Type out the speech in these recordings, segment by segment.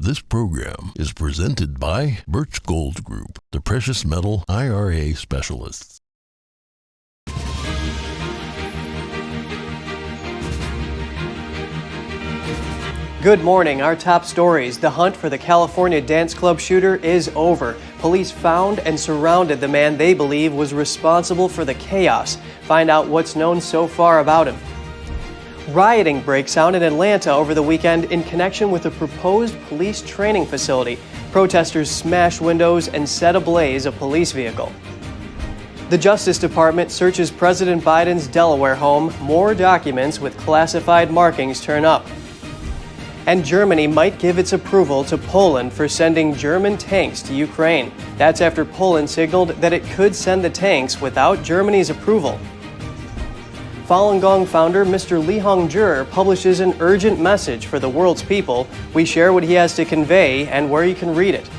This program is presented by Birch Gold Group, the precious metal IRA specialists. Good morning. Our top stories. The hunt for the California dance club shooter is over. Police found and surrounded the man they believe was responsible for the chaos. Find out what's known so far about him. Rioting breaks out in Atlanta over the weekend in connection with a proposed police training facility. Protesters smashed windows and set ablaze a police vehicle. The Justice Department searches President Biden's Delaware home. More documents with classified markings turn up. And Germany might give its approval to Poland for sending German tanks to Ukraine. That's after Poland signaled that it could send the tanks without Germany's approval. Falun Gong founder Mr. Li Hongzhi publishes an urgent message for the world's people. We share what he has to convey and where you can read it.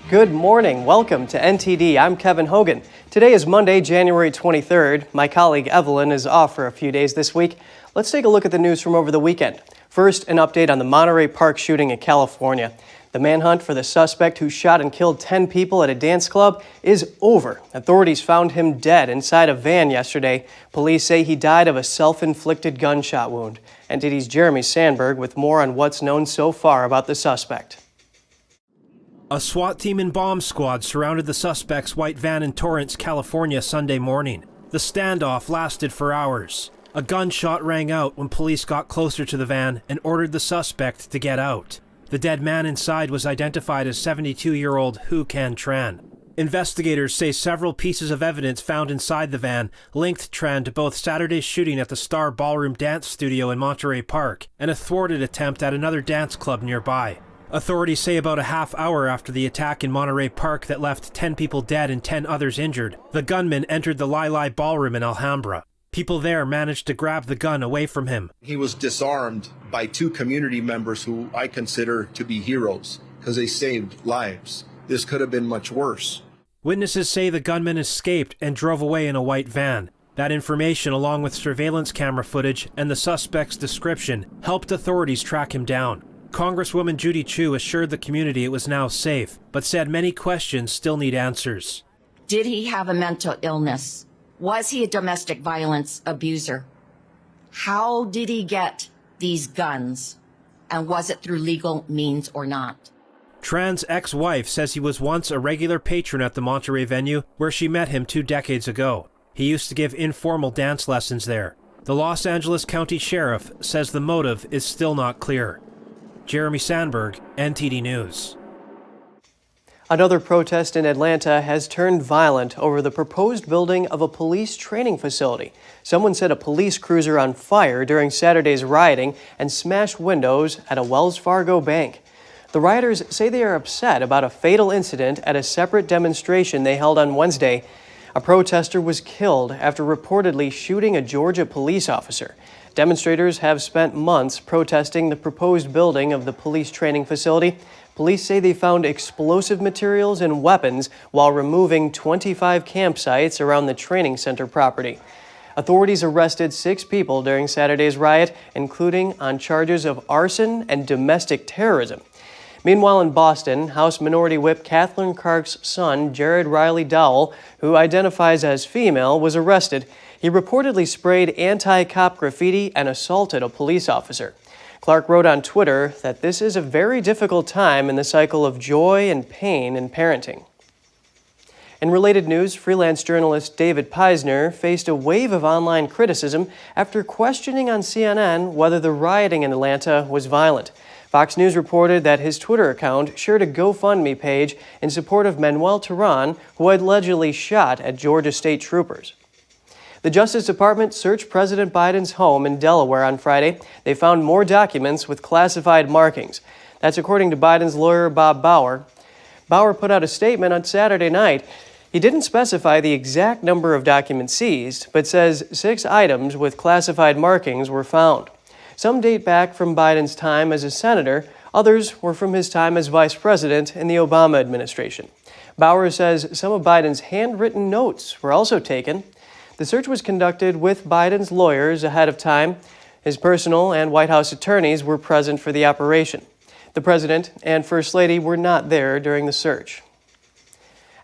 Good morning. Welcome to NTD. I'm Kevin Hogan. Today is Monday, January 23rd. My colleague Evelyn is off for a few days this week. Let's take a look at the news from over the weekend. First, an update on the Monterey Park shooting in California. The manhunt for the suspect who shot and killed 10 people at a dance club is over. Authorities found him dead inside a van yesterday. Police say he died of a self-inflicted gunshot wound. NTD's Jeremy Sandberg with more on what's known so far about the suspect. A SWAT team and bomb squad surrounded the suspect's white van in Torrance, California, Sunday morning. The standoff lasted for hours. A gunshot rang out when police got closer to the van and ordered the suspect to get out. The dead man inside was identified as 72-year-old Hu Can Tran. Investigators say several pieces of evidence found inside the van linked Tran to both Saturday's shooting at the Star Ballroom Dance Studio in Monterey Park and a thwarted attempt at another dance club nearby. Authorities say about a half hour after the attack in Monterey Park that left 10 people dead and 10 others injured, the gunman entered the Lai Ballroom in Alhambra. People there managed to grab the gun away from him. He was disarmed by two community members who I consider to be heroes because they saved lives. This could have been much worse. Witnesses say the gunman escaped and drove away in a white van. That information, along with surveillance camera footage and the suspect's description, helped authorities track him down. Congresswoman Judy Chu assured the community it was now safe, but said many questions still need answers. Did he have a mental illness? Was he a domestic violence abuser? How did he get these guns? And was it through legal means or not? Tran's ex-wife says he was once a regular patron at the Monterey venue where she met him 2 decades ago. He used to give informal dance lessons there. The Los Angeles County Sheriff says the motive is still not clear. Jeremy Sandberg, NTD News. Another protest in Atlanta has turned violent over the proposed building of a police training facility. Someone set a police cruiser on fire during Saturday's rioting and smashed windows at a Wells Fargo bank. The rioters say they are upset about a fatal incident at a separate demonstration they held on Wednesday. A protester was killed after reportedly shooting a Georgia police officer. Demonstrators have spent months protesting the proposed building of the police training facility. Police say they found explosive materials and weapons while removing 25 campsites around the training center property. Authorities arrested 6 people during Saturday's riot, including on charges of arson and domestic terrorism. Meanwhile, in Boston, House Minority Whip Kathleen Clark's son, Jared Riley Dowell, who identifies as female, was arrested. He reportedly sprayed anti-cop graffiti and assaulted a police officer. Clark wrote on Twitter that this is a very difficult time in the cycle of joy and pain in parenting. In related news, freelance journalist David Peisner faced a wave of online criticism after questioning on CNN whether the rioting in Atlanta was violent. Fox News reported that his Twitter account shared a GoFundMe page in support of Manuel Terán, who had allegedly shot at Georgia state troopers. The Justice Department searched President Biden's home in Delaware on Friday. They found more documents with classified markings. That's according to Biden's lawyer, Bob Bauer. Bauer put out a statement on Saturday night. He didn't specify the exact number of documents seized, but says 6 items with classified markings were found. Some date back from Biden's time as a senator. Others were from his time as vice president in the Obama administration. Bauer says some of Biden's handwritten notes were also taken. The search was conducted with Biden's lawyers ahead of time. His personal and White House attorneys were present for the operation. The president and First Lady were not there during the search.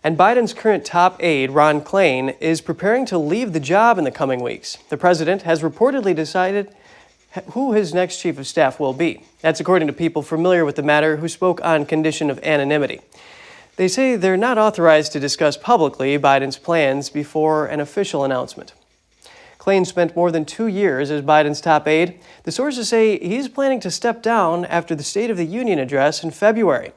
And Biden's current top aide, Ron Klain, is preparing to leave the job in the coming weeks. The president has reportedly decided who his next chief of staff will be. That's according to people familiar with the matter who spoke on condition of anonymity. They say they're not authorized to discuss publicly Biden's plans before an official announcement. Klain spent more than 2 years as Biden's top aide. The sources say he's planning to step down after the State of the Union address in February.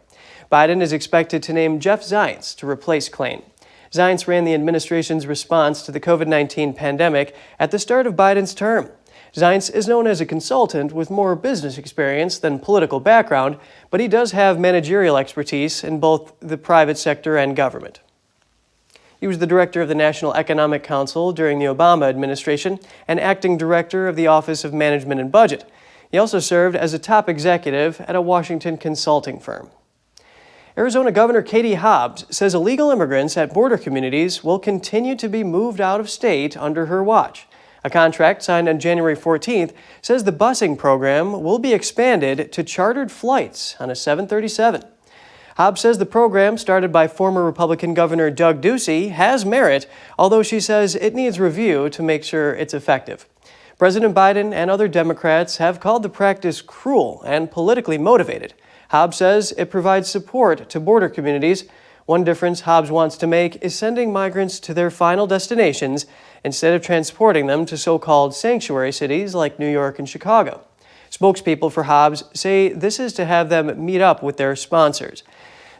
Biden is expected to name Jeff Zients to replace Klain. Zients ran the administration's response to the COVID-19 pandemic at the start of Biden's term. Zients is known as a consultant with more business experience than political background, but he does have managerial expertise in both the private sector and government. He was the director of the National Economic Council during the Obama administration and acting director of the Office of Management and Budget. He also served as a top executive at a Washington consulting firm. Arizona Governor Katie Hobbs says illegal immigrants at border communities will continue to be moved out of state under her watch. A contract signed on January 14th says the busing program will be expanded to chartered flights on a 737. Hobbs says the program, started by former Republican Governor Doug Ducey, has merit, although she says it needs review to make sure it's effective. President Biden and other Democrats have called the practice cruel and politically motivated. Hobbs says it provides support to border communities. One difference Hobbs wants to make is sending migrants to their final destinations instead of transporting them to so-called sanctuary cities like New York and Chicago. Spokespeople for Hobbs say this is to have them meet up with their sponsors.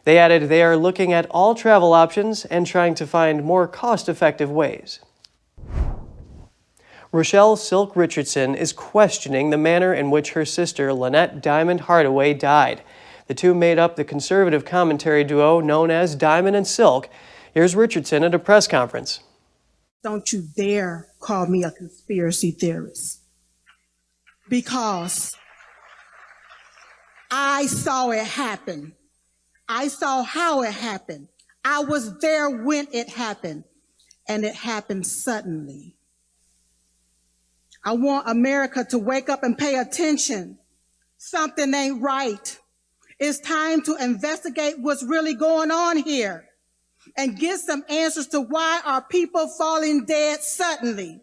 They added they are looking at all travel options and trying to find more cost-effective ways. Rochelle Silk Richardson is questioning the manner in which her sister Lynette Diamond Hardaway died. The two made up the conservative commentary duo known as Diamond and Silk. Here's Richardson at a press conference. Don't you dare call me a conspiracy theorist, because I saw it happen. I saw how it happened. I was there when it happened, and it happened suddenly. I want America to wake up and pay attention. Something ain't right. It's time to investigate what's really going on here and get some answers to why are people falling dead suddenly.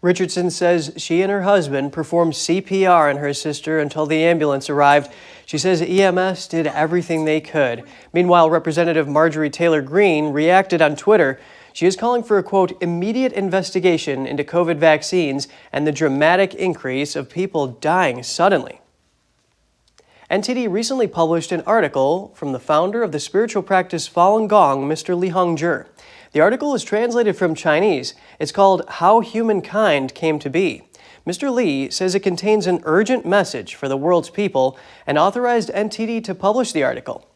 Richardson says she and her husband performed CPR on her sister until the ambulance arrived. She says EMS did everything they could. Meanwhile, Representative Marjorie Taylor Greene reacted on Twitter. She is calling for a, quote, immediate investigation into COVID vaccines and the dramatic increase of people dying suddenly. NTD recently published an article from the founder of the spiritual practice Falun Gong, Mr. Li Hongzhi. The article is translated from Chinese. It's called How Humankind Came to Be. Mr. Li says it contains an urgent message for the world's people and authorized NTD to publish the article.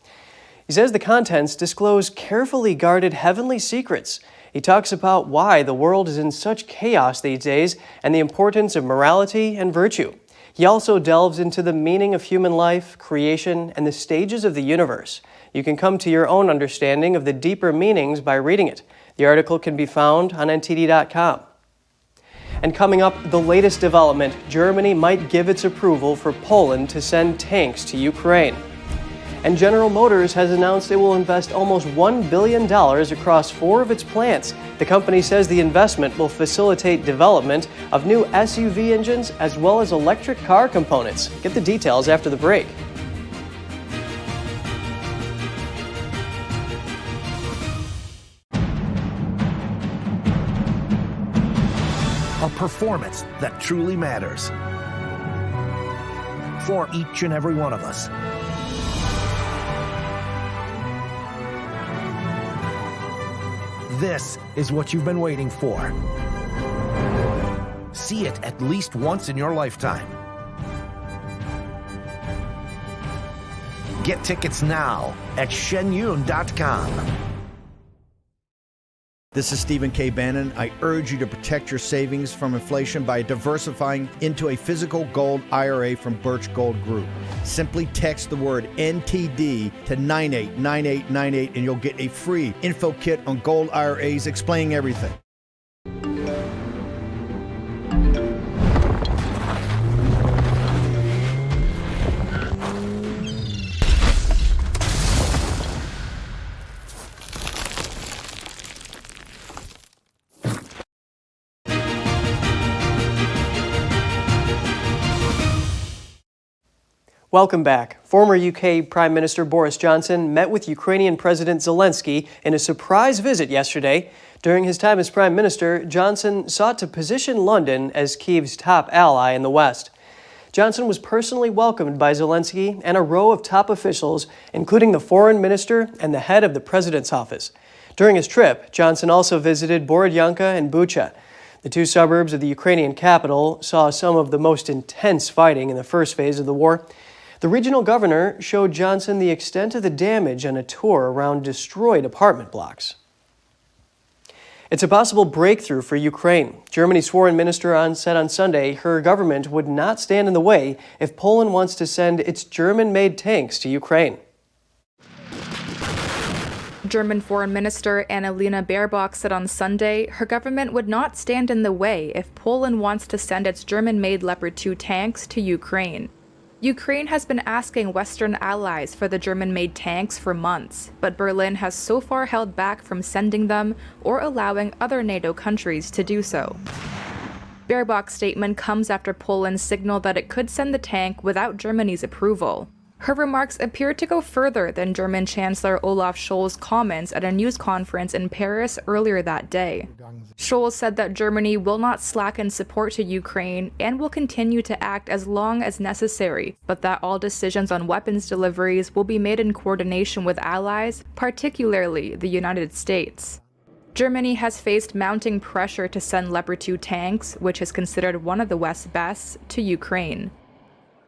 He says the contents disclose carefully guarded heavenly secrets. He talks about why the world is in such chaos these days and the importance of morality and virtue. He also delves into the meaning of human life, creation, and the stages of the universe. You can come to your own understanding of the deeper meanings by reading it. The article can be found on ntd.com. And coming up, the latest development, Germany might give its approval for Poland to send tanks to Ukraine. And General Motors has announced it will invest almost $1 billion across 4 of its plants. The company says the investment will facilitate development of new SUV engines as well as electric car components. Get the details after the break. A performance that truly matters for each and every one of us. This is what you've been waiting for. See it at least once in your lifetime. Get tickets now at shenyun.com. This is Stephen K. Bannon. I urge you to protect your savings from inflation by diversifying into a physical gold IRA from Birch Gold Group. Simply text the word NTD to 989898 and you'll get a free info kit on gold IRAs explaining everything. Welcome back. Former UK Prime Minister Boris Johnson met with Ukrainian President Zelensky in a surprise visit yesterday. During his time as Prime Minister, Johnson sought to position London as Kyiv's top ally in the West. Johnson was personally welcomed by Zelensky and a row of top officials, including the foreign minister and the head of the president's office. During his trip, Johnson also visited Borodyanka and Bucha. The two suburbs of the Ukrainian capital saw some of the most intense fighting in the first phase of the war. The regional governor showed Johnson the extent of the damage on a tour around destroyed apartment blocks. It's a possible breakthrough for Ukraine. Germany's foreign minister said on Sunday her government would not stand in the way if Poland wants to send its German-made tanks to Ukraine. German Foreign Minister Annalena Baerbock said on Sunday her government would not stand in the way if Poland wants to send its German-made Leopard 2 tanks to Ukraine. Ukraine has been asking Western allies for the German-made tanks for months, but Berlin has so far held back from sending them or allowing other NATO countries to do so. Baerbock's statement comes after Poland signaled that it could send the tank without Germany's approval. Her remarks appear to go further than German Chancellor Olaf Scholz's comments at a news conference in Paris earlier that day. Scholz said that Germany will not slacken support to Ukraine and will continue to act as long as necessary, but that all decisions on weapons deliveries will be made in coordination with allies, particularly the United States. Germany has faced mounting pressure to send Leopard 2 tanks, which is considered one of the West's best, to Ukraine.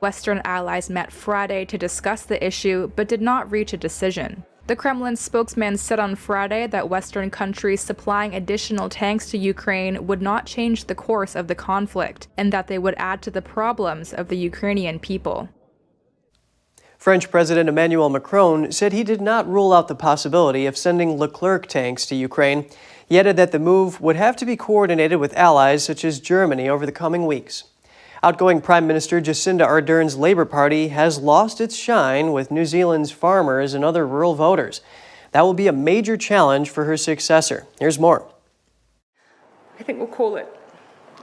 Western allies met Friday to discuss the issue, but did not reach a decision. The Kremlin spokesman said on Friday that Western countries supplying additional tanks to Ukraine would not change the course of the conflict, and that they would add to the problems of the Ukrainian people. French President Emmanuel Macron said he did not rule out the possibility of sending Leclerc tanks to Ukraine. He added that the move would have to be coordinated with allies such as Germany over the coming weeks. Outgoing Prime Minister Jacinda Ardern's Labour Party has lost its shine with New Zealand's farmers and other rural voters. That will be a major challenge for her successor. Here's more. I think we'll call it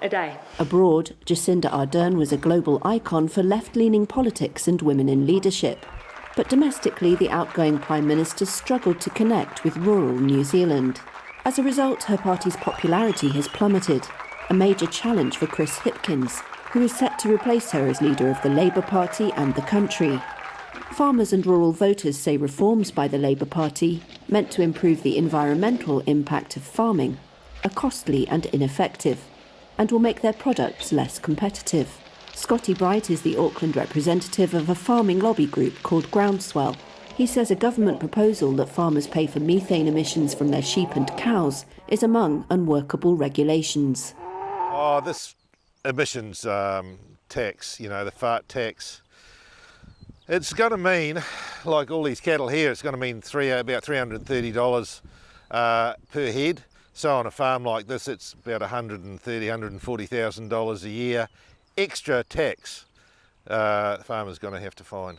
a day. Abroad, Jacinda Ardern was a global icon for left-leaning politics and women in leadership. But domestically, the outgoing Prime Minister struggled to connect with rural New Zealand. As a result, her party's popularity has plummeted, a major challenge for Chris Hipkins, who is set to replace her as leader of the Labour Party and the country. Farmers and rural voters say reforms by the Labour Party, meant to improve the environmental impact of farming, are costly and ineffective, and will make their products less competitive. Scotty Bright is the Auckland representative of a farming lobby group called Groundswell. He says a government proposal that farmers pay for methane emissions from their sheep and cows is among unworkable regulations. This emissions tax, the fart tax, it's going to mean, like all these cattle here, it's going to mean about $330 per head. So on a farm like this, it's about $130,000, $140,000 a year extra tax the farmer's going to have to find.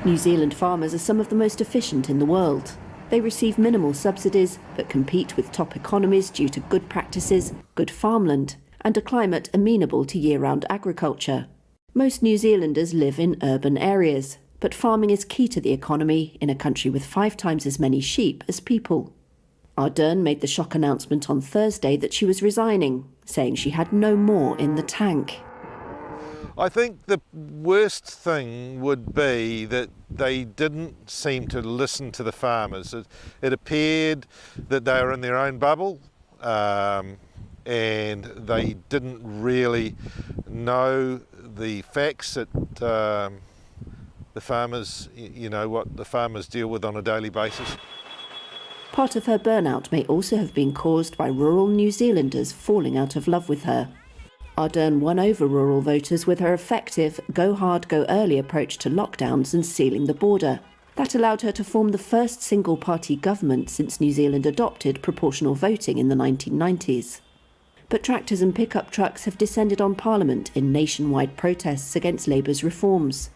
New Zealand farmers are some of the most efficient in the world. They receive minimal subsidies, but compete with top economies due to good practices, good farmland, and a climate amenable to year-round agriculture. Most New Zealanders live in urban areas, but farming is key to the economy in a country with 5 times as many sheep as people. Ardern made the shock announcement on Thursday that she was resigning, saying she had no more in the tank. I think the worst thing would be that they didn't seem to listen to the farmers. It appeared that they were in their own bubble, and they didn't really know the facts that the farmers, what the farmers deal with on a daily basis. Part of her burnout may also have been caused by rural New Zealanders falling out of love with her. Ardern won over rural voters with her effective go hard, go early approach to lockdowns and sealing the border. That allowed her to form the first single-party government since New Zealand adopted proportional voting in the 1990s. But tractors and pickup trucks have descended on Parliament in nationwide protests against Labour's reforms.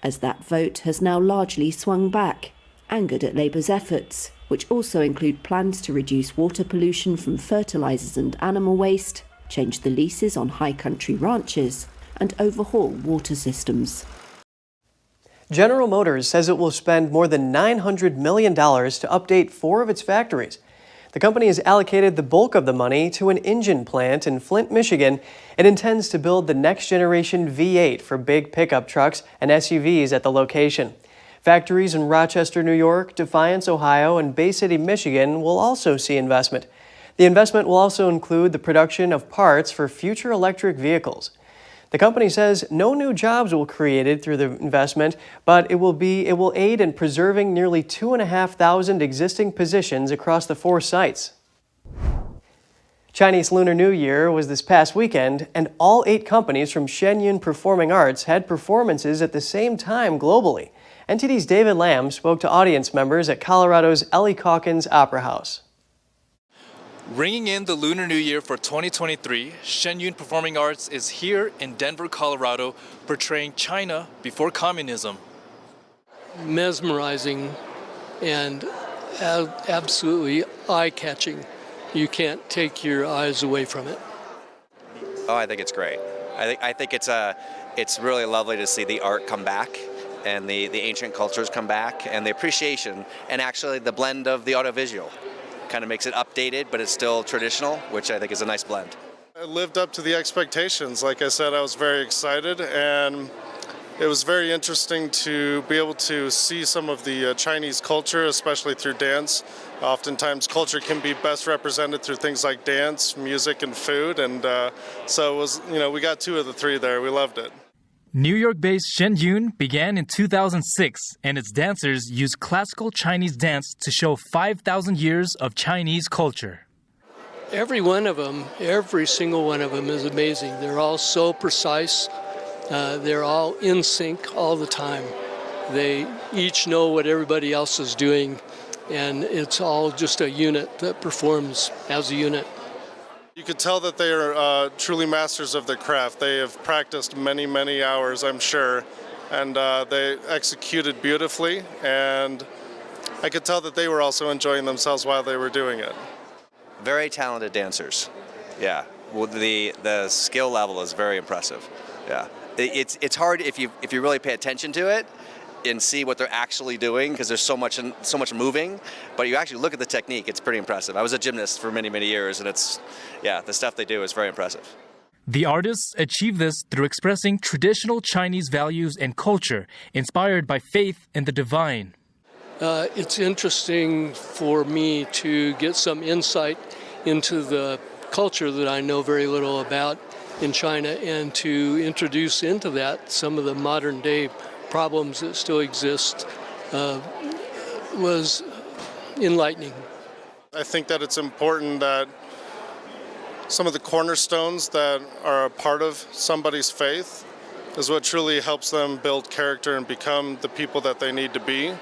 As that vote has now largely swung back, angered at Labour's efforts, which also include plans to reduce water pollution from fertilisers and animal waste, change the leases on high country ranches, and overhaul water systems. General Motors says it will spend more than $900 million to update 4 of its factories. The company has allocated the bulk of the money to an engine plant in Flint, Michigan. It intends to build the next generation V8 for big pickup trucks and SUVs at the location. Factories in Rochester, New York, Defiance, Ohio, and Bay City, Michigan will also see investment. The investment will also include the production of parts for future electric vehicles. The company says no new jobs will be created through the investment, but it will aid in preserving nearly 2,500 existing positions across the 4 sites. Chinese Lunar New Year was this past weekend, and all 8 companies from Shen Yun Performing Arts had performances at the same time globally. NTD's David Lamb spoke to audience members at Colorado's Ellie Calkins Opera House. Ringing in the Lunar New Year for 2023, Shen Yun Performing Arts is here in Denver, Colorado, portraying China before communism. Mesmerizing and absolutely eye-catching. You can't take your eyes away from it. Oh, I think it's great. I think it's really lovely to see the art come back and the ancient cultures come back and the appreciation and actually the blend of the audiovisual. Kind of makes it updated, but it's still traditional, which I think is a nice blend. It lived up to the expectations. Like I said, I was very excited, and it was very interesting to be able to see some of the Chinese culture, especially through dance. Oftentimes culture can be best represented through things like dance, music, and food, and so it was, we got 2 of the 3 there. We loved it. New York-based Shen Yun began in 2006, and its dancers use classical Chinese dance to show 5,000 years of Chinese culture. Every one of them, every single one of them is amazing. They're all so precise. They're all in sync all the time. They each know what everybody else is doing, and it's all just a unit that performs as a unit. You could tell that they are truly masters of their craft. They have practiced many, many hours, I'm sure, and they executed beautifully, and I could tell that they were also enjoying themselves while they were doing it. Very talented dancers. Yeah, well, the skill level is very impressive. Yeah, it's hard if you really pay attention to it and see what they're actually doing, because there's so much moving, but you actually look at the technique, it's pretty impressive. I was a gymnast for many, many years, and the stuff they do is very impressive. The artists achieve this through expressing traditional Chinese values and culture, inspired by faith in the divine. It's interesting for me to get some insight into the culture that I know very little about in China, and to introduce into that some of the modern day problems that still exist was enlightening. I think that it's important that some of the cornerstones that are a part of somebody's faith is what truly helps them build character and become the people that they need to be.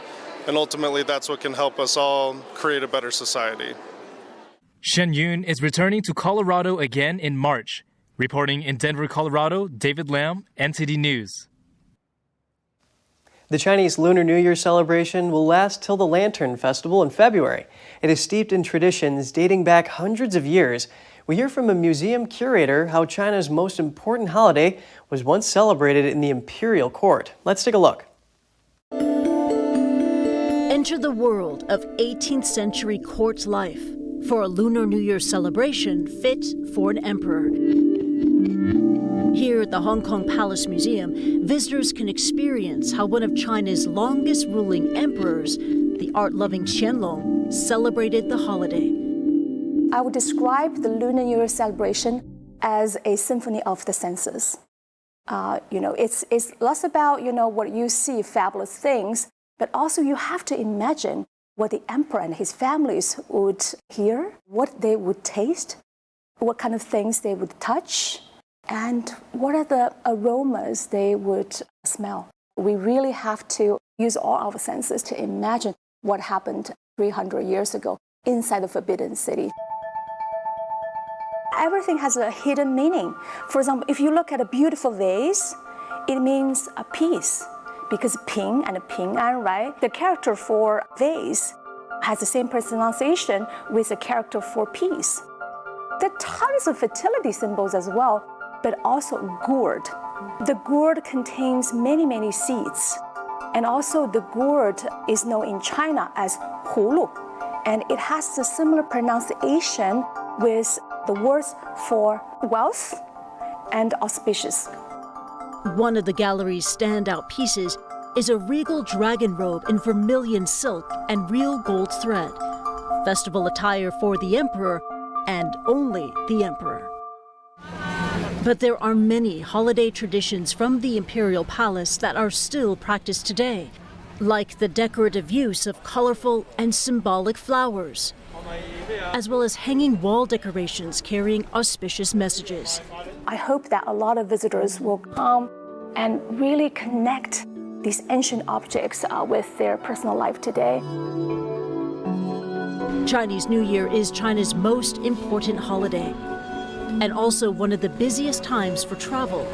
And ultimately, that's what can help us all create a better society. Shen Yun is returning to Colorado again in March. Reporting in Denver, Colorado, David Lamb, NTD News. The Chinese Lunar New Year celebration will last till the Lantern Festival in February. It is steeped in traditions dating back hundreds of years. We hear from a museum curator how China's most important holiday was once celebrated in the imperial court. Let's take a look. Enter the world of 18th century court life for a Lunar New Year celebration fit for an emperor. Here at the Hong Kong Palace Museum, visitors can experience how one of China's longest ruling emperors, the art-loving Qianlong, celebrated the holiday. I would describe the Lunar New Year celebration as a symphony of the senses. It's less about, what you see, fabulous things, but also you have to imagine what the emperor and his families would hear, what they would taste, what kind of things they would touch, and what are the aromas they would smell. We really have to use all our senses to imagine what happened 300 years ago inside the Forbidden City. Everything has a hidden meaning. For example, if you look at a beautiful vase, it means a peace, because Ping and Ping'an, right? The character for vase has the same pronunciation with the character for peace. There are tons of fertility symbols as well, but also gourd. The gourd contains many, many seeds. And also the gourd is known in China as hulu, and it has a similar pronunciation with the words for wealth and auspicious. One of the gallery's standout pieces is a regal dragon robe in vermilion silk and real gold thread, festival attire for the emperor and only the emperor. But there are many holiday traditions from the imperial palace that are still practiced today, like the decorative use of colorful and symbolic flowers, as well as hanging wall decorations carrying auspicious messages. I hope that a lot of visitors will come and really connect these ancient objects with their personal life today. Chinese New Year is China's most important holiday, and also one of the busiest times for travel.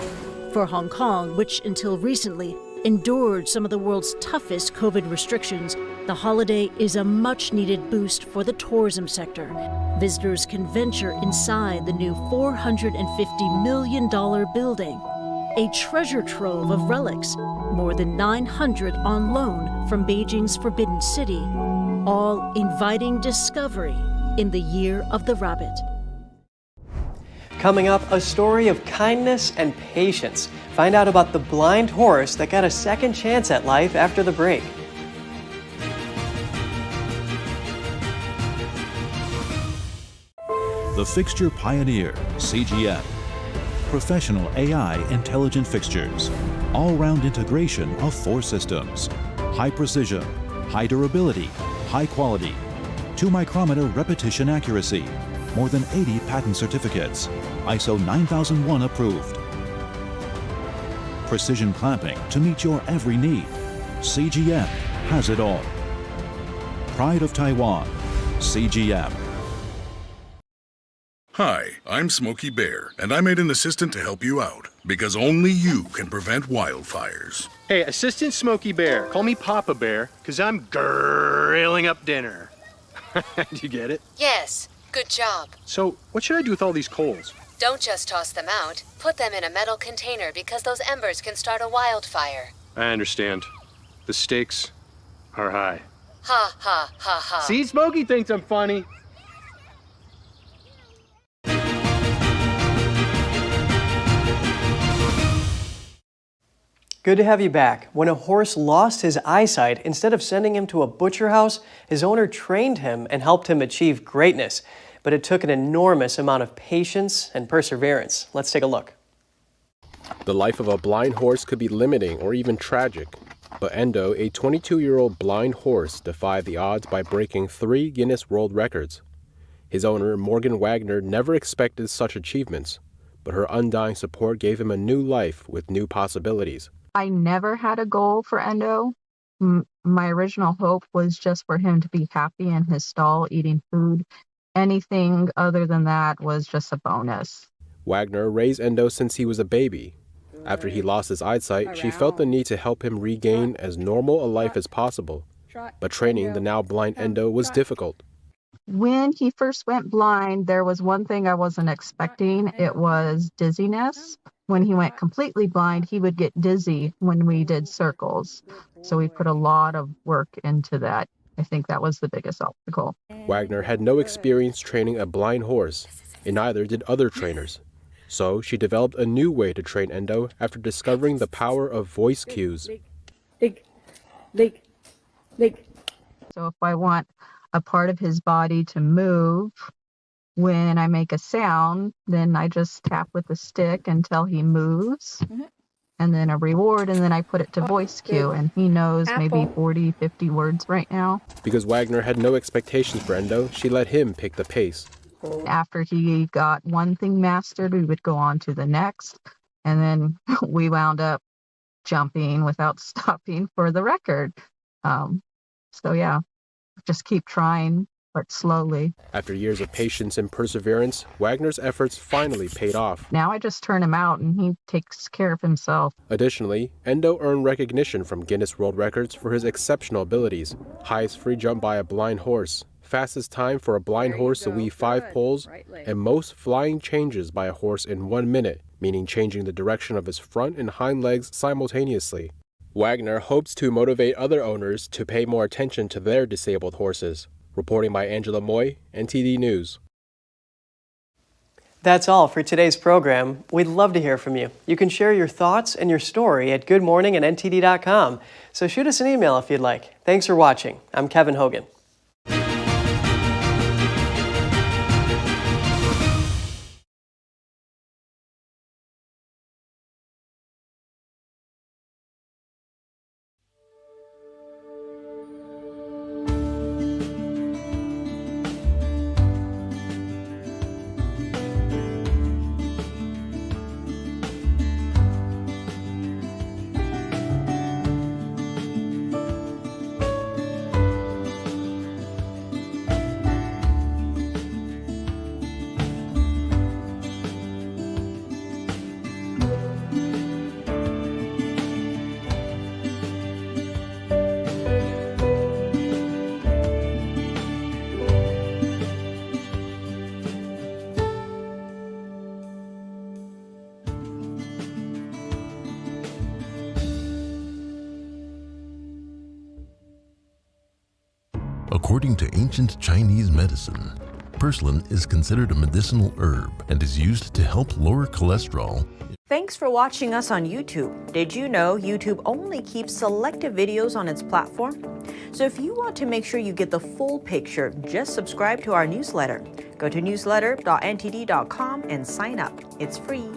For Hong Kong, which until recently endured some of the world's toughest COVID restrictions, the holiday is a much-needed boost for the tourism sector. Visitors can venture inside the new $450 million building, a treasure trove of relics, more than 900 on loan from Beijing's Forbidden City, all inviting discovery in the Year of the Rabbit. Coming up, a story of kindness and patience. Find out about the blind horse that got a second chance at life after the break. The Fixture Pioneer, CGM. Professional AI intelligent fixtures. All-round integration of 4 systems. High precision, high durability, high quality. 2-micrometer repetition accuracy. More than 80 patent certificates. ISO 9001 approved. Precision clamping to meet your every need. CGM has it all. Pride of Taiwan. CGM. Hi, I'm Smokey Bear, and I made an assistant to help you out, because only you can prevent wildfires. Hey, Assistant Smokey Bear, call me Papa Bear, because I'm grilling up dinner. Do you get it? Yes, good job. So, what should I do with all these coals? Don't just toss them out. Put them in a metal container because those embers can start a wildfire. I understand. The stakes are high. Ha ha ha ha. See, Smokey thinks I'm funny. Good to have you back. When a horse lost his eyesight, instead of sending him to a butcher house, his owner trained him and helped him achieve greatness. But it took an enormous amount of patience and perseverance. Let's take a look. The life of a blind horse could be limiting or even tragic. But Endo, a 22-year-old blind horse, defied the odds by breaking 3 Guinness World Records. His owner, Morgan Wagner, never expected such achievements, but her undying support gave him a new life with new possibilities. I never had a goal for Endo. My original hope was just for him to be happy in his stall eating food. Anything other than that was just a bonus. Wagner raised Endo since he was a baby. After he lost his eyesight, she felt the need to help him regain as normal a life as possible. But training the now blind Endo was difficult. When he first went blind, there was one thing I wasn't expecting. It was dizziness. When he went completely blind, he would get dizzy when we did circles. So we put a lot of work into that. I think that was the biggest obstacle. Wagner had no experience training a blind horse, and neither did other trainers. So she developed a new way to train Endo after discovering the power of voice cues. So if I want a part of his body to move, when I make a sound, then I just tap with the stick until he moves. and then a reward, and then I put it to voice cue, and he knows maybe 40, 50 words right now. Because Wagner had no expectations for Endo, she let him pick the pace. After he got one thing mastered, we would go on to the next, and then we wound up jumping without stopping for the record. So yeah, just keep trying, but slowly. After years of patience and perseverance, Wagner's efforts finally paid off. Now I just turn him out and he takes care of himself. Additionally, Endo earned recognition from Guinness World Records for his exceptional abilities. Highest free jump by a blind horse, fastest time for a blind horse to weave 5 poles, and most flying changes by a horse in 1 minute, meaning changing the direction of his front and hind legs simultaneously. Wagner hopes to motivate other owners to pay more attention to their disabled horses. Reporting by Angela Moy, NTD News. That's all for today's program. We'd love to hear from you. You can share your thoughts and your story at goodmorning@ntd.com. So shoot us an email if you'd like. Thanks for watching. I'm Kevin Hogan. According to ancient Chinese medicine, purslane is considered a medicinal herb and is used to help lower cholesterol. Thanks for watching us on YouTube. Did you know YouTube only keeps selective videos on its platform? So if you want to make sure you get the full picture, just subscribe to our newsletter. Go to newsletter.ntd.com and sign up. It's free.